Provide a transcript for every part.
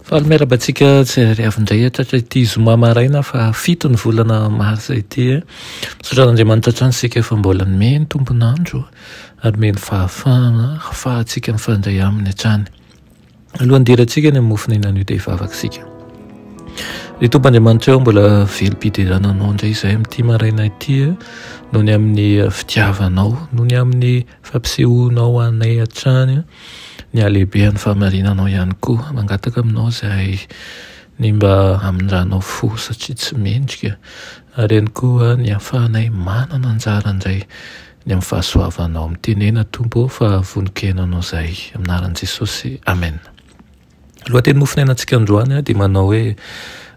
Fahaly-miarabantsika tsy ariavindray tratra ity zoma maraina fa 7 ny volana marsa ity. Misaotra an'Andriamanitra trano sika efa mbola nomeny tompon'andro ary meny fahafahana ahafahantsika mifandray aminy hatrany. Alohan'ny dirantsika ny mofona inan'io dia hivavaka sika. Ry Tompon'Andriamanitra eo mbola velom-pidirananao indray izay amin'ity maraina ity noho ny amin'ny fitiavanao, noho ny amin'ny fampisehoanao anay hatrany, ny alehibehan'ny fahamarinanao ihany koa mangataka aminao izay ny mba amin'nydranao fo satria tsy mendrika ary ihany koa ny ahafahanay manana anjara indray ny amin'ny fahasoavanao mitenena tompo fa voninkenanao izay aminaran'i Jesosy. Amen. Lohateny mofonainantsika androany dia manao hoe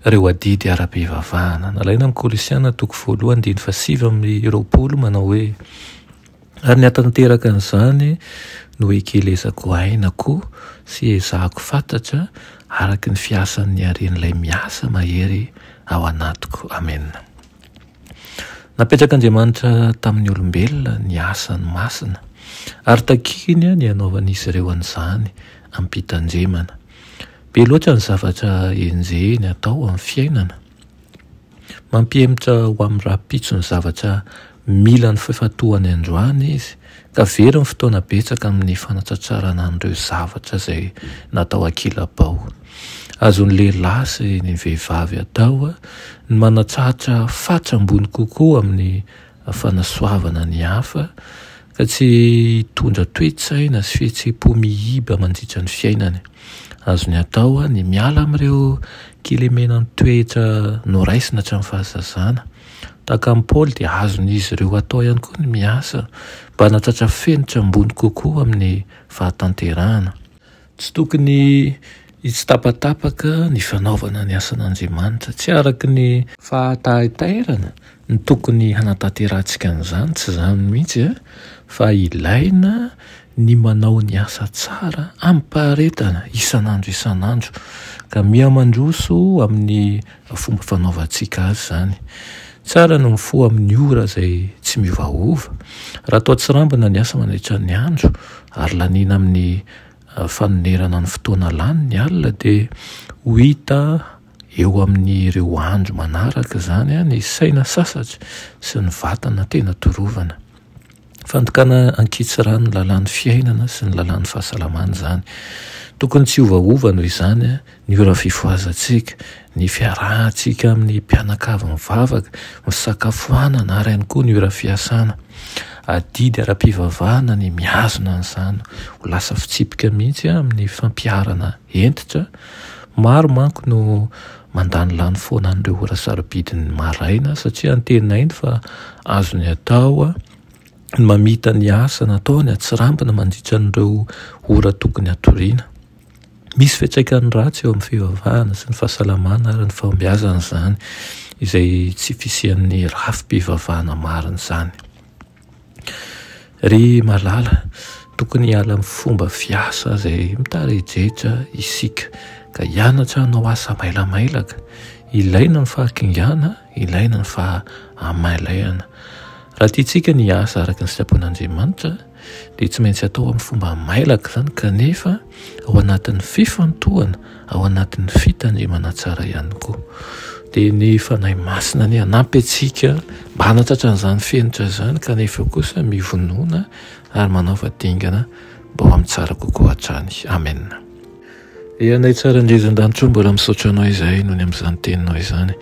reo adidy ara-pivavahana. Nalaina amin'ny Kolosiana 2:7-20 manao hoe ary ny hatanteraka an'izany no ekelezako aina koa sy ezahako fantatra araky ny fiasan'ny aren'ilay miasa mahery ao anatiko. Amen. Napetraka Andriamanitra tamin'ny olombelona ny asany masina ary takiny ny anaovan'izy ireo an'izany ampitandremana. Be loatra ny zavatra enjehiny atao amin'ny fiainana. Mampiemitra ho amin'ny raha-pitso ny zavatra mila ny fifatohany androany izy ka very ny fotoana betsaka amin'ny fanatratrarana an'ireo zavatra izay natao ankilabao. Azon'ny lehilahy sy ny vehivavy atao ny manatrahatra fatrambony kokoa amin'ny fanasoavana ny hafa ka tsy tondra toe-tsaina sy fihetseham-po mihiba mandritra ny fiainany. Azony atao ny miala amin'ireo kilemenan'ny toetra noraisina hatramin'ny fahazazana. Tahaka amin'i Paoly dia azon'izy ireo atao ihany koa ny miasa mba hanatratra fenitra ambony kokoa amin'ny fahatanterahana. Tsy tokony tsy tapatapaka ny fanaovana ny asan'Andriamanitra, tsy araky ny fahataitairana ny tokony hanatanterantsika an'izany, tsy izany mihitsy fa ilaina ny manao ny asa tsara ampaharetana isan'andro ka mihamandroso amin'ny fomba fanaovantsika azy zany. Tsara no mifoha amin'ny ora izay tsy miovaova. Raha atao tsirambina ny asa mandritra ny andro ary lanina amin'ny fanonerana ny fotoana lany ny alina dia ho hita eo amin'ireo andro manaraka izany ny saina sasatra sy ny vatana tena torovana. Fandokana ankitsirany ny lalàn'ny fiainana sy ny lalàn'ny fahasalamana izany. Tokony tsy ovaova noho izany ny ora fifoazantsika, ny fiarahantsika amin'ny mpianakavy mivavaka, misakafoanana ary ihany koa ny ora fiasana. Adidy ara-pivavahana ny miazona an'izany ho lasa fitsipika mihitsy amin'ny fampiarana entitra. Maro manko no mandany lany foana an'ireo ora sarobidin'ny maraina satria antenainy fa azony atao ny mamita ny asa nataony atsirambina mandritra an'ireo ora tokony hatoriana. Misy fiantraikany ratsy eo amin'ny fivavahana sy ny fahasalamana ary ny fahombiazana izany izay tsy fisian'ny rafi-pivavahana marina izany. Ry malala, tokony hiala amin'ny fomba fiasa izay mitarejitra isika ka hianatra hanao asa mailamailaka. Ilaina ny fahakingana, ilaina ny fahamailayana. Raha tiantsika ny asa araka ny sitrapon'Andriamanitra dia tsy maintsy atao amin'ny fomba mailaka izany kanefa ao anatin'ny fifantohana, ao anatin'ny fitandremana tsara ihany koa. Dia ny fanahy masina ny hanampy antsika mba hanatratra an'izany fenitra izany kanefa kosa mivonoana ary manaova dingana mba ho amin'ny tsara kokoa hatrany. Amen. Anay tsara indrindran-danitro mbola misaotra anao izay noho ny amin'izany teninao izany.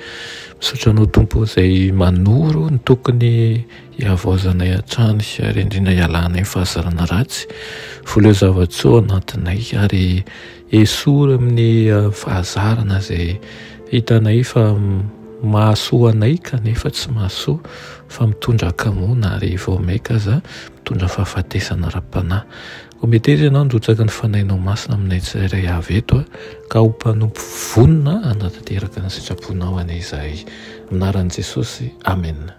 Misaotra anao Tompo izay manoro ny tokony hiavaozanay hatrany ary indrindra hialanay fahazarana ratsy. Voaleo zava-tsoa anatinay ary esory amin'ny fahazarana izay hitanay fa mahasoa anay kanefa tsy mahasoa fa mitondra akamoana ary vao maika aza mitondra fahafatesana ara-panahy. Ho mety ery ianao ndrotsaka ny fanahinao masina aminay tsirairay avy eto ka ho mpanompo vonona hanatanteraka ny sitraponao anay izahay. Aminaran'i Jesosy. Amen.